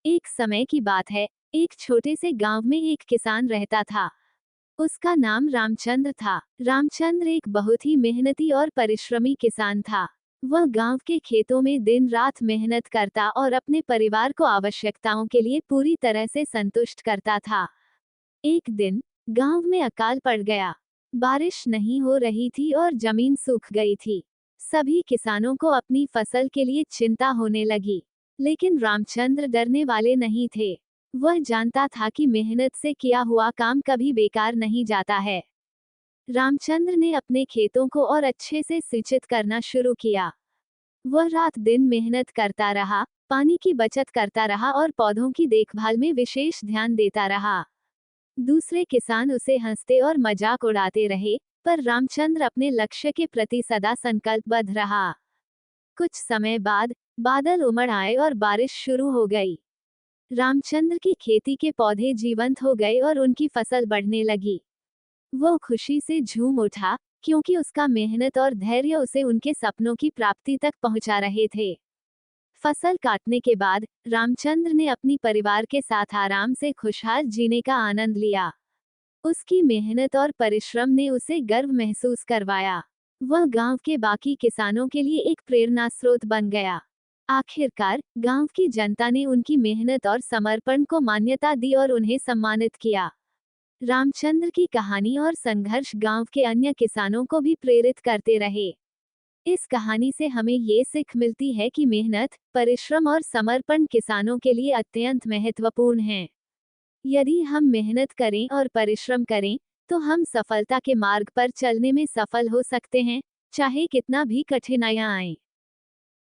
एक समय की बात है। एक छोटे से गांव में एक किसान रहता था। उसका नाम रामचंद्र था। रामचंद्र एक बहुत ही मेहनती और परिश्रमी किसान था। वह गांव के खेतों में दिन रात मेहनत करता और अपने परिवार को आवश्यकताओं के लिए पूरी तरह से संतुष्ट करता था। एक दिन गांव में अकाल पड़ गया। बारिश नहीं हो रही थी और जमीन सूख गई थी। सभी किसानों को अपनी फसल के लिए चिंता होने लगी। लेकिन रामचंद्र डरने वाले नहीं थे। वह जानता था कि मेहनत से किया हुआ काम कभी बेकार नहीं जाता है। रामचंद्र ने अपने खेतों को और अच्छे से सिंचित करना शुरू किया। वह रात दिन मेहनत करता रहा, पानी की बचत करता रहा और पौधों की देखभाल में विशेष ध्यान देता रहा। दूसरे किसान उसे हंसते और मजाक उड़ाते रहे, पर रामचंद्र अपने लक्ष्य के प्रति सदा संकल्पबद्ध रहा। कुछ समय बाद बादल उमड़ आए और बारिश शुरू हो गई। रामचंद्र की खेती के पौधे जीवंत हो गए और उनकी फसल बढ़ने लगी। वो खुशी से झूम उठा, क्योंकि उसका मेहनत और धैर्य उसे उनके सपनों की प्राप्ति तक पहुंचा रहे थे। फसल काटने के बाद रामचंद्र ने अपनी परिवार के साथ आराम से खुशहाल जीने का आनंद लिया। उसकी मेहनत और परिश्रम ने उसे गर्व महसूस करवाया। वह गांव के बाकी किसानों के लिए एक प्रेरणा स्रोत बन गया। आखिरकार गांव की जनता ने उनकी मेहनत और समर्पण को मान्यता दी और उन्हें सम्मानित किया। रामचंद्र की कहानी और संघर्ष गांव के अन्य किसानों को भी प्रेरित करते रहे। इस कहानी से हमें ये सीख मिलती है कि मेहनत, परिश्रम और समर्पण किसानों के लिए अत्यंत महत्वपूर्ण है। यदि हम मेहनत करें और परिश्रम करें, तो हम सफलता के मार्ग पर चलने में सफल हो सकते हैं, चाहे कितना भी कठिनाइयां आएं।